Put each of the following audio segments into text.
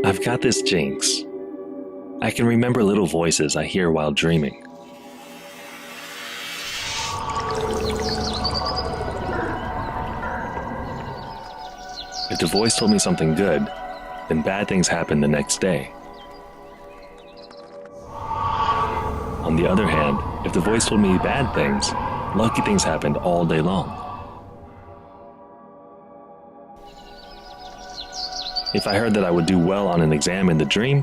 I've got this jinx. I can remember little voices I hear while dreaming. If the voice told me something good, then bad things happen the next day. On the other hand, if the voice told me bad things, lucky things happened all day long. If I heard that I would do well on an exam in the dream,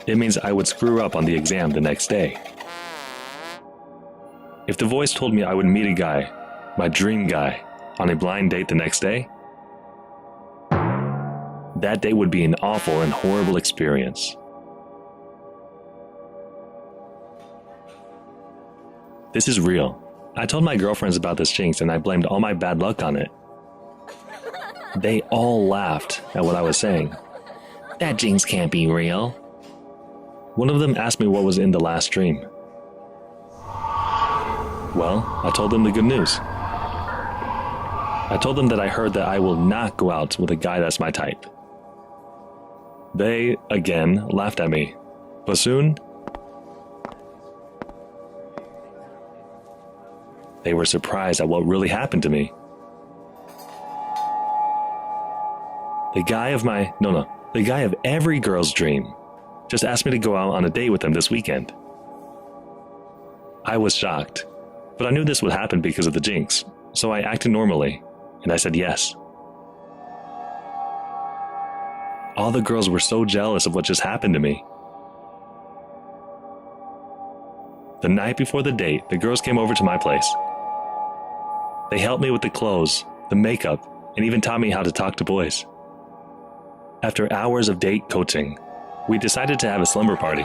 it means I would screw up on the exam the next day. If the voice told me I would meet a guy, my dream guy, on a blind date the next day, that day would be an awful and horrible experience. This is real. I told my girlfriends about this jinx and I blamed all my bad luck on it. They all laughed at what I was saying. That jinx can't be real. One of them asked me what was in the last dream. Well, I told them the good news. I told them that I heard that I will not go out with a guy that's my type. They, again, laughed at me. But soon, they were surprised at what really happened to me. The guy of every girl's dream just asked me to go out on a date with him this weekend. I was shocked, but I knew this would happen because of the jinx, so I acted normally, and I said yes. All the girls were so jealous of what just happened to me. The night before the date, the girls came over to my place. They helped me with the clothes, the makeup, and even taught me how to talk to boys. After hours of date coaching, we decided to have a slumber party.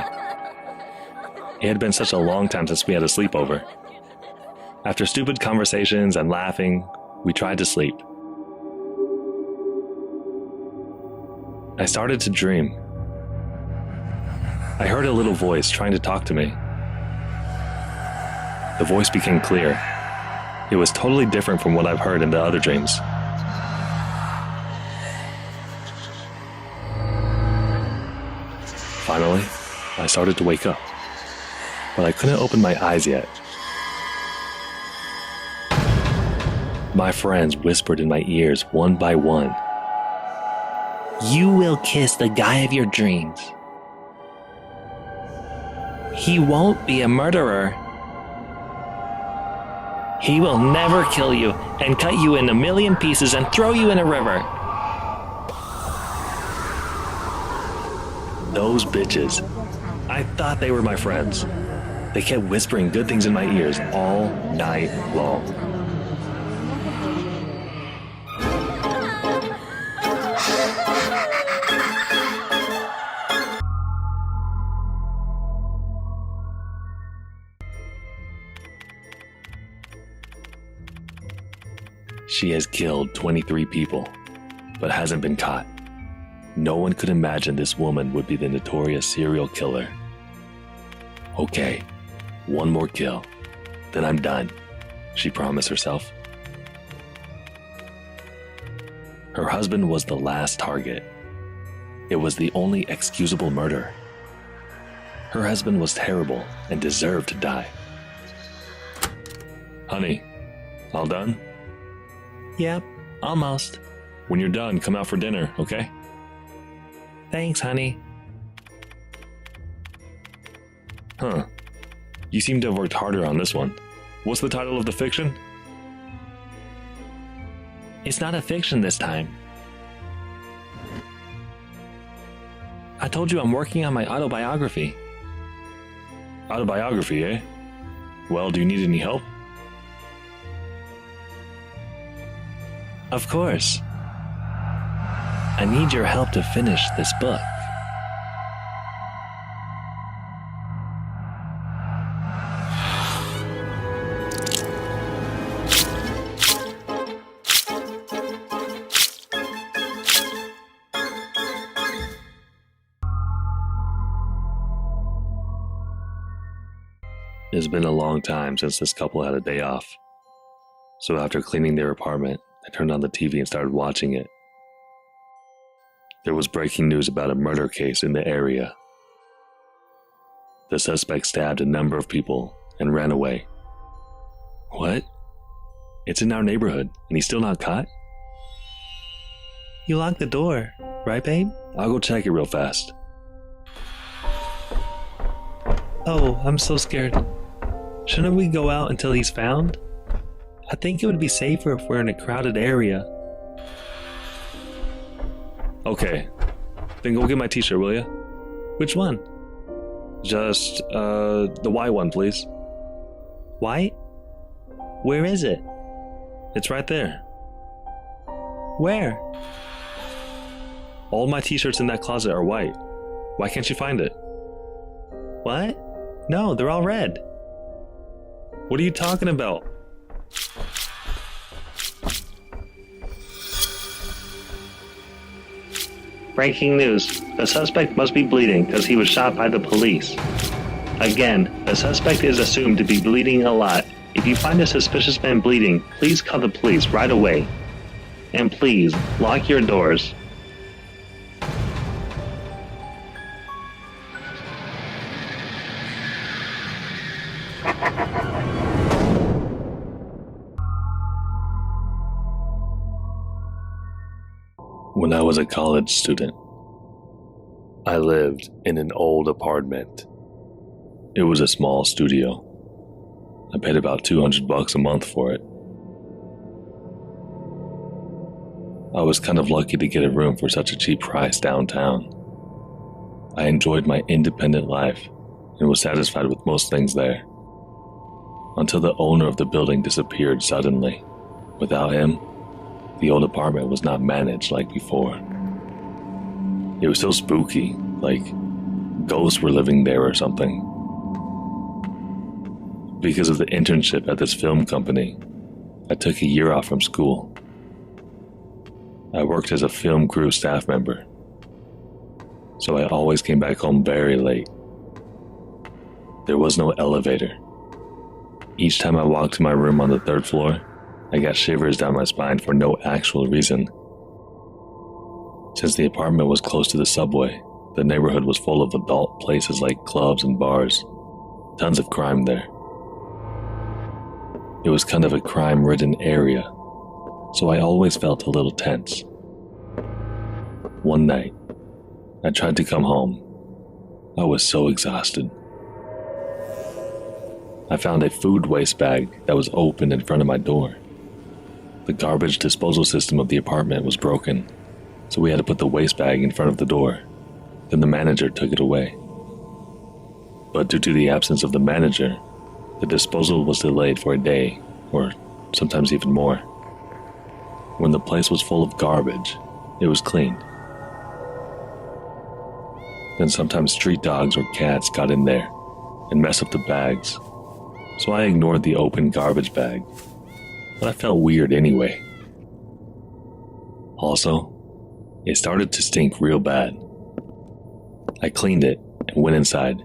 It had been such a long time since we had a sleepover. After stupid conversations and laughing, we tried to sleep. I started to dream. I heard a little voice trying to talk to me. The voice became clear. It was totally different from what I've heard in the other dreams. Finally, I started to wake up, but I couldn't open my eyes yet. My friends whispered in my ears one by one. You will kiss the guy of your dreams. He won't be a murderer. He will never kill you and cut you in a million pieces and throw you in a river. Those bitches. I thought they were my friends. They kept whispering good things in my ears all night long. She has killed 23 people, but hasn't been caught. No one could imagine this woman would be the notorious serial killer. Okay, one more kill, then I'm done, she promised herself. Her husband was the last target. It was the only excusable murder. Her husband was terrible and deserved to die. Honey, all done? Yep, almost. When you're done, come out for dinner, okay? Thanks, honey. Huh. You seem to have worked harder on this one. What's the title of the fiction? It's not a fiction this time. I told you I'm working on my autobiography. Autobiography, eh? Well, do you need any help? Of course. I need your help to finish this book. It's been a long time since this couple had a day off. So after cleaning their apartment, I turned on the TV and started watching it. There was breaking news about a murder case in the area. The suspect stabbed a number of people and ran away. What? It's in our neighborhood, and he's still not caught? You locked the door, right, babe? I'll go check it real fast. Oh, I'm so scared. Shouldn't we go out until he's found? I think it would be safer if we're in a crowded area. Okay, then go get my t-shirt, will ya? Which one? Just, the white one, please. White? Where is it? It's right there. Where? All my t-shirts in that closet are white. Why can't you find it? What? No, they're all red. What are you talking about? Breaking news. The suspect must be bleeding because he was shot by the police. Again, the suspect is assumed to be bleeding a lot. If you find a suspicious man bleeding, please call the police right away. And please, lock your doors. When I was a college student, I lived in an old apartment. It was a small studio. I paid about $200 a month for it. I was kind of lucky to get a room for such a cheap price downtown. I enjoyed my independent life and was satisfied with most things there. Until the owner of the building disappeared suddenly. Without him, the old apartment was not managed like before. It was still spooky, like ghosts were living there or something. Because of the internship at this film company, I took a year off from school. I worked as a film crew staff member, so I always came back home very late. There was no elevator. Each time I walked to my room on the third floor, I got shivers down my spine for no actual reason. Since the apartment was close to the subway, the neighborhood was full of adult places like clubs and bars. Tons of crime there. It was kind of a crime-ridden area, so I always felt a little tense. One night, I tried to come home. I was so exhausted. I found a food waste bag that was open in front of my door. The garbage disposal system of the apartment was broken, so we had to put the waste bag in front of the door. Then the manager took it away. But due to the absence of the manager, the disposal was delayed for a day, or sometimes even more. When the place was full of garbage, it was cleaned. Then sometimes street dogs or cats got in there and messed up the bags, so I ignored the open garbage bag. But I felt weird anyway. Also, it started to stink real bad. I cleaned it and went inside.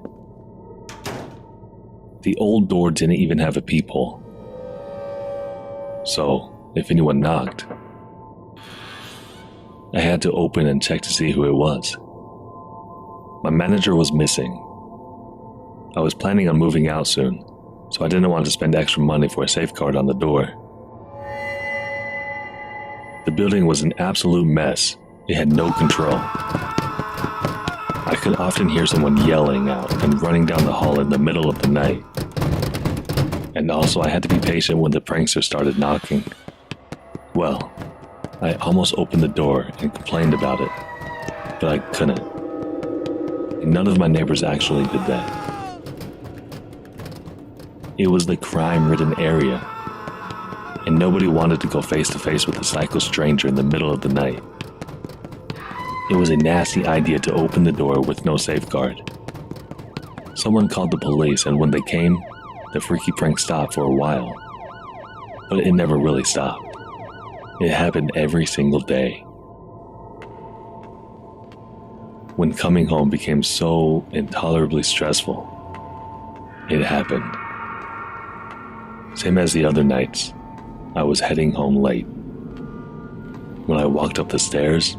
The old door didn't even have a peephole. So, if anyone knocked, I had to open and check to see who it was. My manager was missing. I was planning on moving out soon, so I didn't want to spend extra money for a safeguard on the door. The building was an absolute mess. It had no control. I could often hear someone yelling out and running down the hall in the middle of the night. And also I had to be patient when the prankster started knocking. Well, I almost opened the door and complained about it, but I couldn't. And none of my neighbors actually did that. It was the crime-ridden area, and nobody wanted to go face-to-face with a psycho stranger in the middle of the night. It was a nasty idea to open the door with no safeguard. Someone called the police, and when they came, the freaky prank stopped for a while. But it never really stopped. It happened every single day. When coming home became so intolerably stressful, it happened. Same as the other nights, I was heading home late. When I walked up the stairs,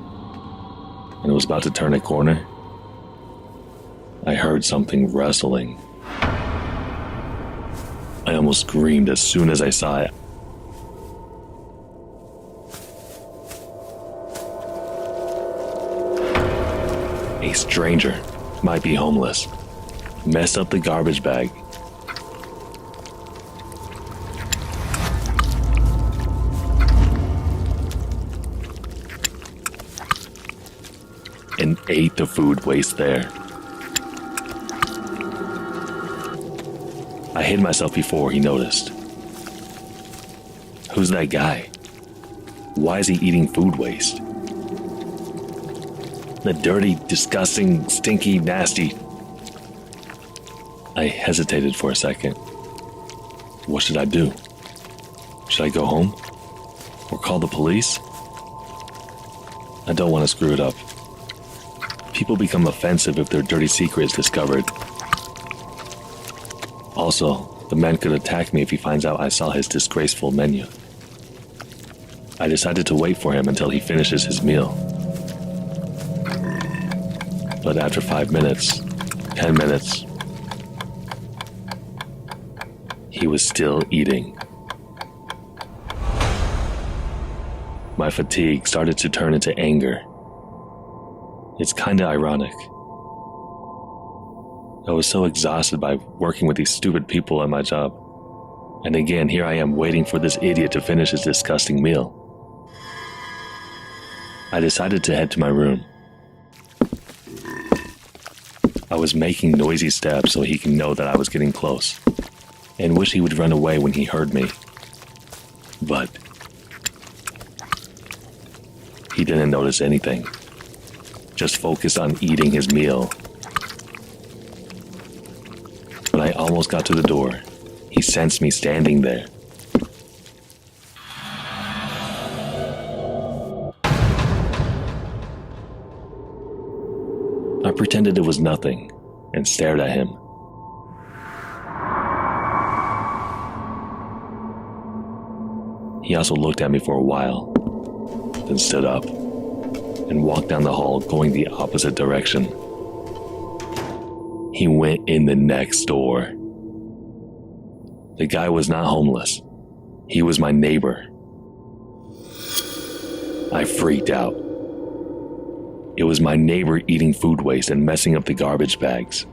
and was about to turn a corner, I heard something rustling. I almost screamed as soon as I saw it. A stranger, might be homeless, messed up the garbage bag. And ate the food waste there. I hid myself before he noticed. Who's that guy? Why is he eating food waste? The dirty, disgusting, stinky, nasty. I hesitated for a second. What should I do? Should I go home? Or call the police? I don't want to screw it up. People become offensive if their dirty secret is discovered. Also, the man could attack me if he finds out I saw his disgraceful menu. I decided to wait for him until he finishes his meal. But after 5 minutes, 10 minutes, he was still eating. My fatigue started to turn into anger. It's kinda ironic. I was so exhausted by working with these stupid people at my job. And again, here I am waiting for this idiot to finish his disgusting meal. I decided to head to my room. I was making noisy steps so he can know that I was getting close, and wish he would run away when he heard me. But he didn't notice anything, just focused on eating his meal. When I almost got to the door, he sensed me standing there. I pretended it was nothing and stared at him. He also looked at me for a while, then stood up and walked down the hall going the opposite direction. He went in the next door. The guy was not homeless. He was my neighbor. I freaked out. It was my neighbor eating food waste and messing up the garbage bags.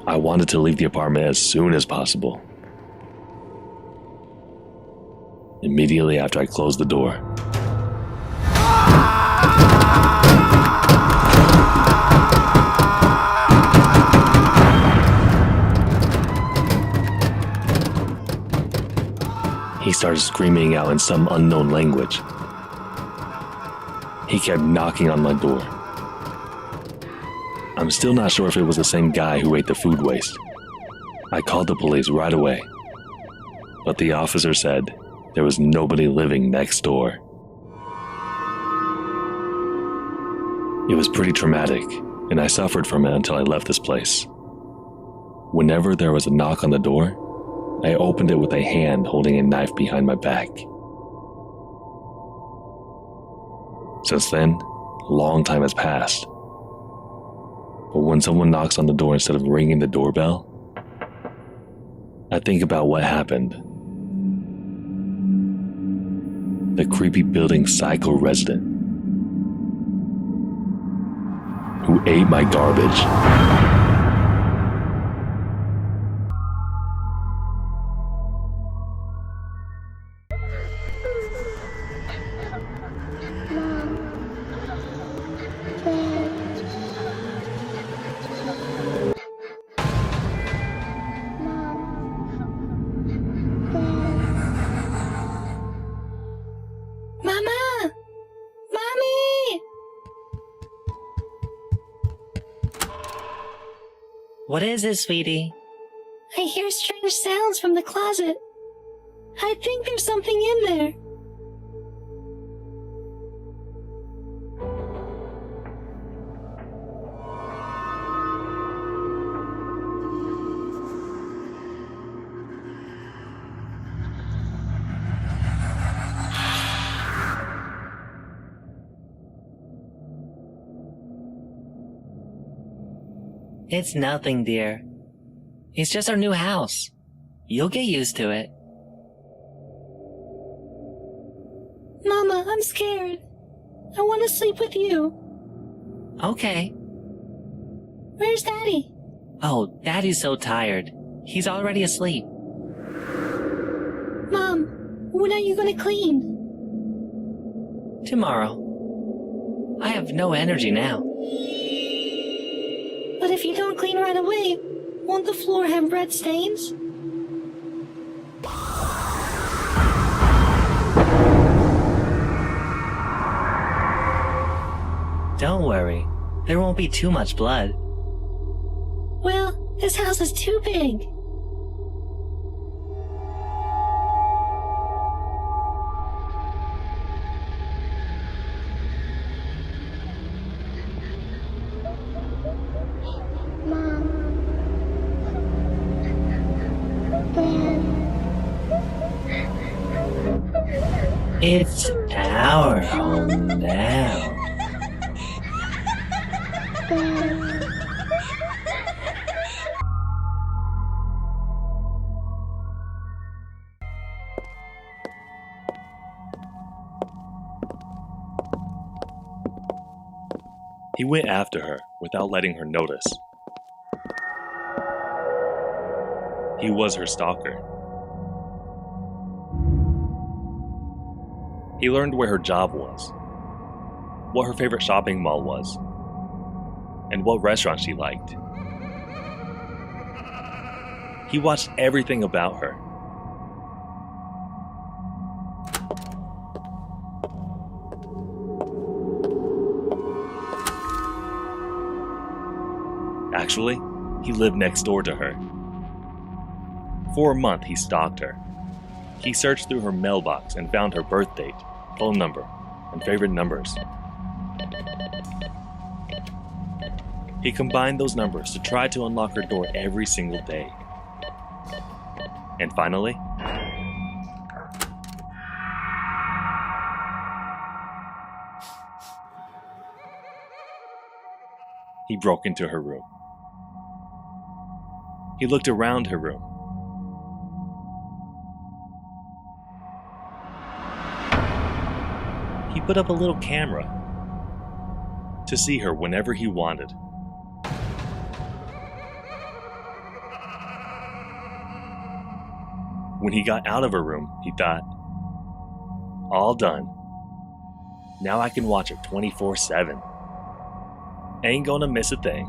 I wanted to leave the apartment as soon as possible. Immediately after I closed the door, he started screaming out in some unknown language. He kept knocking on my door. I'm still not sure if it was the same guy who ate the food waste. I called the police right away, but the officer said there was nobody living next door. It was pretty traumatic, and I suffered from it until I left this place. Whenever there was a knock on the door, I opened it with a hand holding a knife behind my back. Since then, a long time has passed. But when someone knocks on the door instead of ringing the doorbell, I think about what happened. The creepy building psycho resident who ate my garbage. What is it, sweetie? I hear strange sounds from the closet. I think there's something in there. It's nothing, dear. It's just our new house. You'll get used to it. Mama, I'm scared. I want to sleep with you. Okay. Where's Daddy? Oh, Daddy's so tired. He's already asleep. Mom, when are you going to clean? Tomorrow. I have no energy now. But if you don't clean right away, won't the floor have red stains? Don't worry. There won't be too much blood. Well, this house is too big. It's our home now. He went after her without letting her notice. He was her stalker. He learned where her job was, what her favorite shopping mall was, and what restaurant she liked. He watched everything about her. Actually, he lived next door to her. For a month, he stalked her. He searched through her mailbox and found her birth date, phone number, and favorite numbers. He combined those numbers to try to unlock her door every single day. And finally, he broke into her room. He looked around her room. He put up a little camera to see her whenever he wanted. When he got out of her room, he thought, all done. Now I can watch her 24/7. Ain't gonna miss a thing.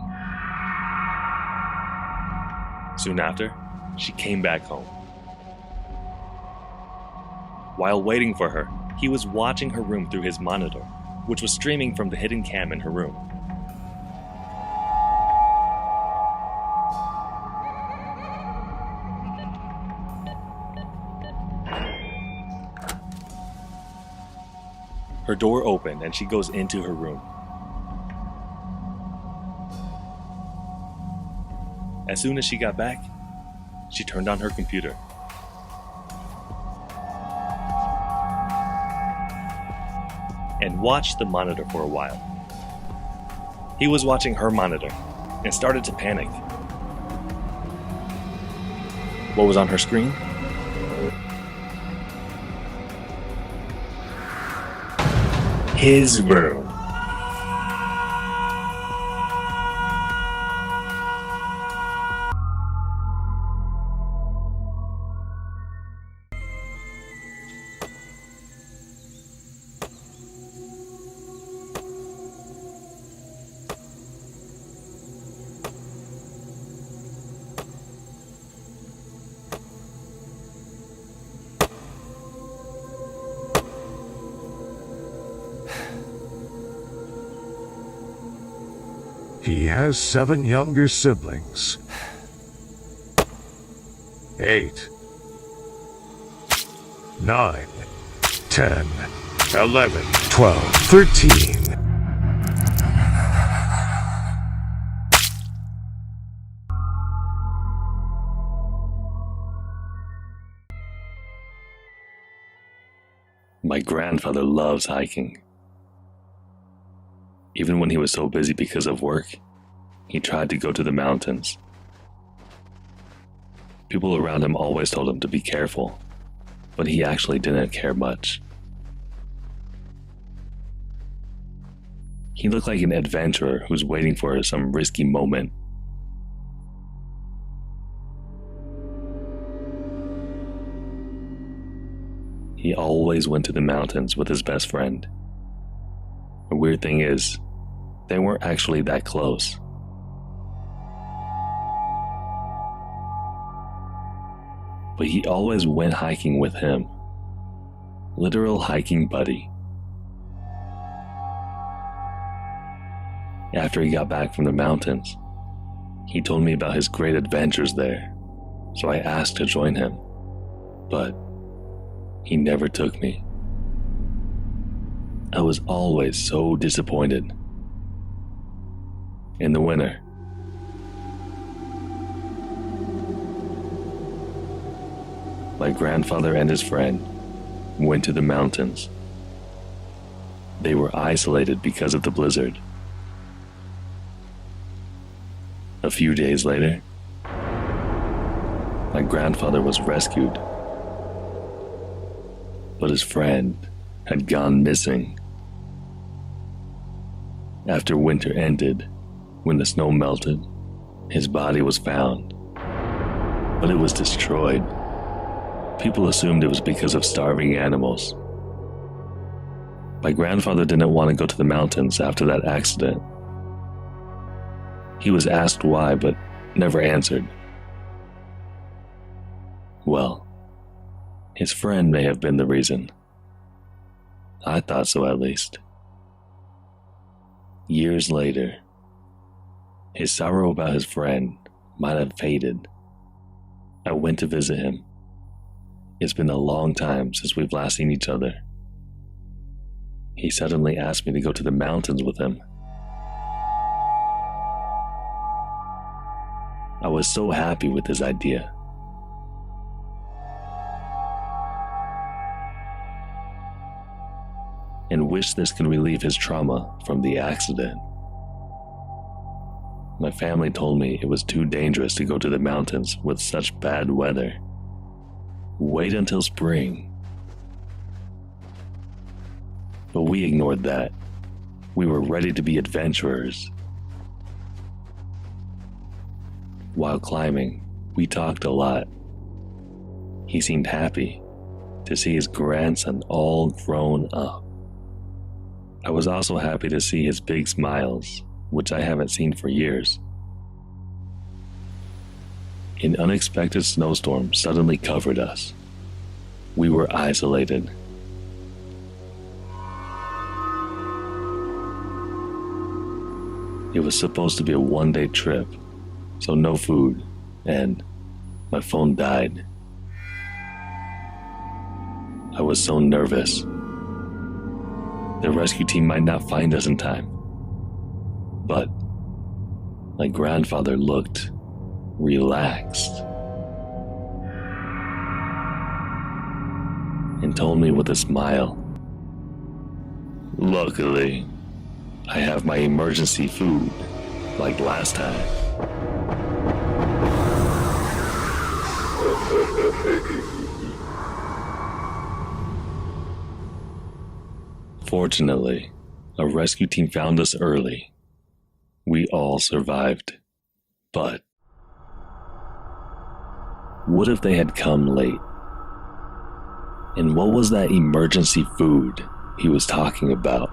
Soon after, she came back home. While waiting for her, he was watching her room through his monitor, which was streaming from the hidden cam in her room. Her door opened and she goes into her room. As soon as she got back, she turned on her computer. And watched the monitor for a while. He was watching her monitor and started to panic. What was on her screen? His room. He has 7 younger siblings. 8, 9, 10, 11, 12, 13. My grandfather loves hiking. Even when he was so busy because of work, he tried to go to the mountains. People around him always told him to be careful, but he actually didn't care much. He looked like an adventurer who's waiting for some risky moment. He always went to the mountains with his best friend. The weird thing is, they weren't actually that close. But he always went hiking with him. Literal hiking buddy. After he got back from the mountains, he told me about his great adventures there, so I asked to join him, but he never took me. I was always so disappointed. In the winter, my grandfather and his friend went to the mountains. They were isolated because of the blizzard. A few days later, my grandfather was rescued, but his friend had gone missing. After winter ended, when the snow melted, his body was found, but it was destroyed. People assumed it was because of starving animals. My grandfather didn't want to go to the mountains after that accident. He was asked why, but never answered. Well, his friend may have been the reason. I thought so, at least. Years later, his sorrow about his friend might have faded. I went to visit him. It's been a long time since we've last seen each other. He suddenly asked me to go to the mountains with him. I was so happy with his idea. And wished this could relieve his trauma from the accident. My family told me it was too dangerous to go to the mountains with such bad weather. Wait until spring. But we ignored that. We were ready to be adventurers. While climbing, we talked a lot. He seemed happy to see his grandson all grown up. I was also happy to see his big smiles, which I haven't seen for years. An unexpected snowstorm suddenly covered us. We were isolated. It was supposed to be a one-day trip, so no food, and my phone died. I was so nervous. The rescue team might not find us in time. But my grandfather looked relaxed and told me with a smile, "Luckily, I have my emergency food like last time." Fortunately, a rescue team found us early. We all survived. But what if they had come late? And what was that emergency food he was talking about?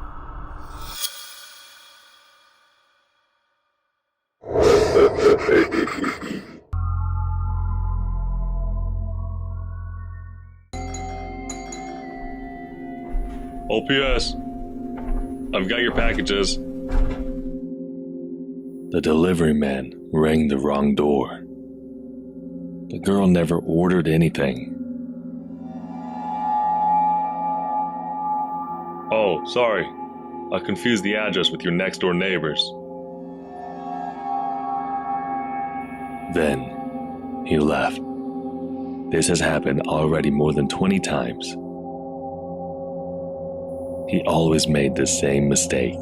OPS, I've got your packages. The delivery man rang the wrong door. The girl never ordered anything. Oh, sorry. I confused the address with your next door neighbors. Then he left. This has happened already more than 20 times. He always made the same mistake.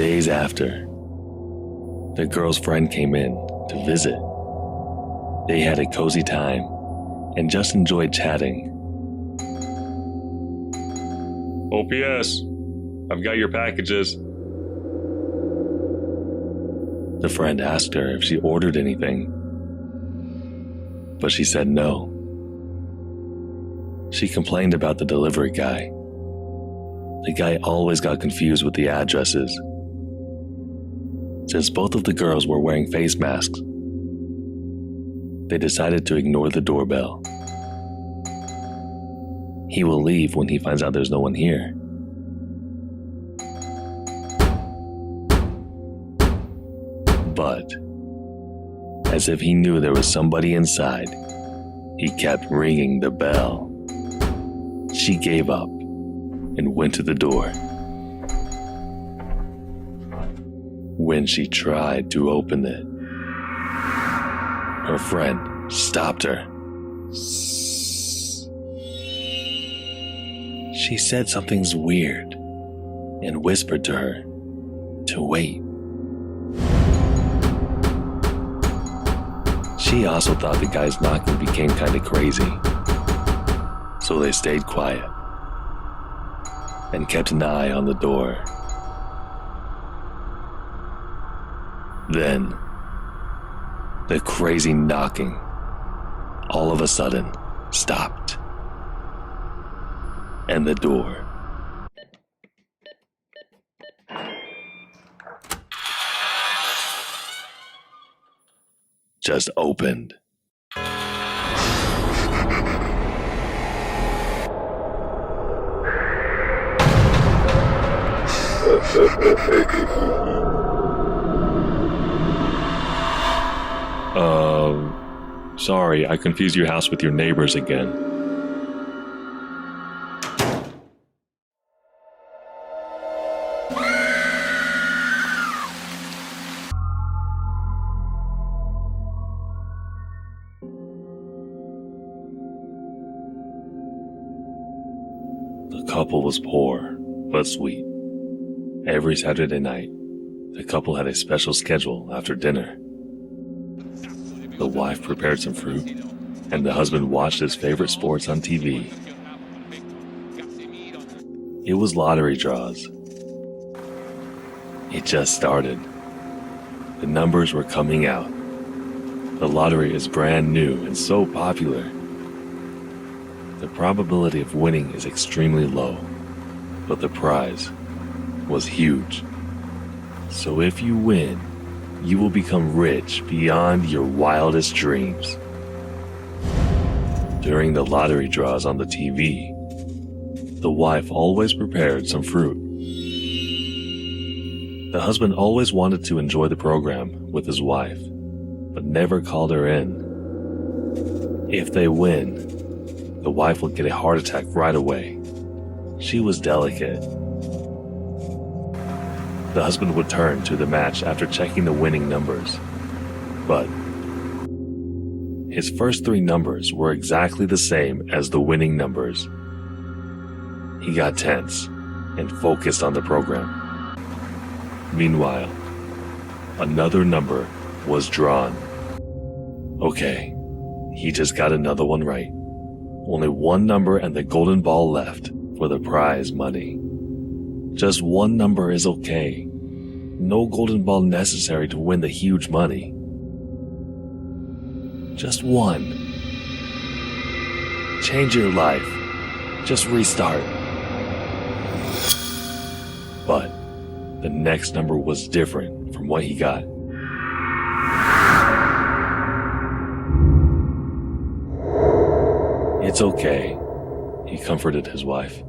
Days after, the girl's friend came in to visit. They had a cozy time and just enjoyed chatting. OPS, I've got your packages. The friend asked her if she ordered anything, but she said no. She complained about the delivery guy. The guy always got confused with the addresses. Since both of the girls were wearing face masks, they decided to ignore the doorbell. He will leave when he finds out there's no one here. But, as if he knew there was somebody inside, he kept ringing the bell. She gave up and went to the door. When she tried to open it, her friend stopped her. She said something's weird and whispered to her to wait. She also thought the guy's knocking became kind of crazy, so they stayed quiet and kept an eye on the door. Then, the crazy knocking all of a sudden stopped, and the door just opened. Sorry, I confused your house with your neighbor's again. The couple was poor, but sweet. Every Saturday night, the couple had a special schedule after dinner. The wife prepared some fruit, and the husband watched his favorite sports on TV. It was lottery draws. It just started. The numbers were coming out. The lottery is brand new and so popular. The probability of winning is extremely low, but the prize was huge. So if you win, you will become rich beyond your wildest dreams. During the lottery draws on the TV, the wife always prepared some fruit. The husband always wanted to enjoy the program with his wife, but never called her in. If they win, the wife would get a heart attack right away. She was delicate. The husband would turn to the match after checking the winning numbers. But his first three numbers were exactly the same as the winning numbers. He got tense and focused on the program. Meanwhile, another number was drawn. Okay, he just got another one right. Only one number and the golden ball left for the prize money. Just one number is okay. No golden ball necessary to win the huge money. Just one. Change your life. Just restart. But the next number was different from what he got. It's okay, he comforted his wife.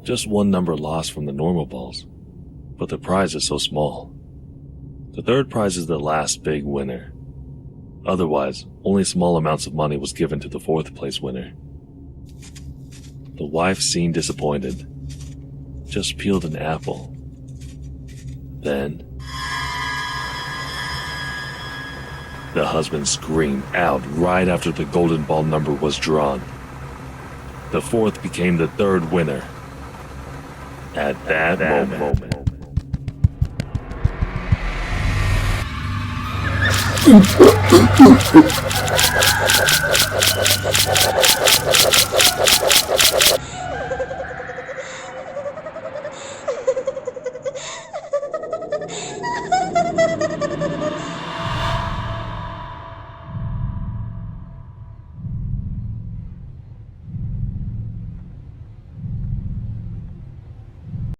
Just one number lost from the normal balls, but the prize is so small. The third prize is the last big winner. Otherwise, only small amounts of money was given to the fourth place winner. The wife seemed disappointed, just peeled an apple. Then, the husband screamed out right after the golden ball number was drawn. The fourth became the third winner. At that moment,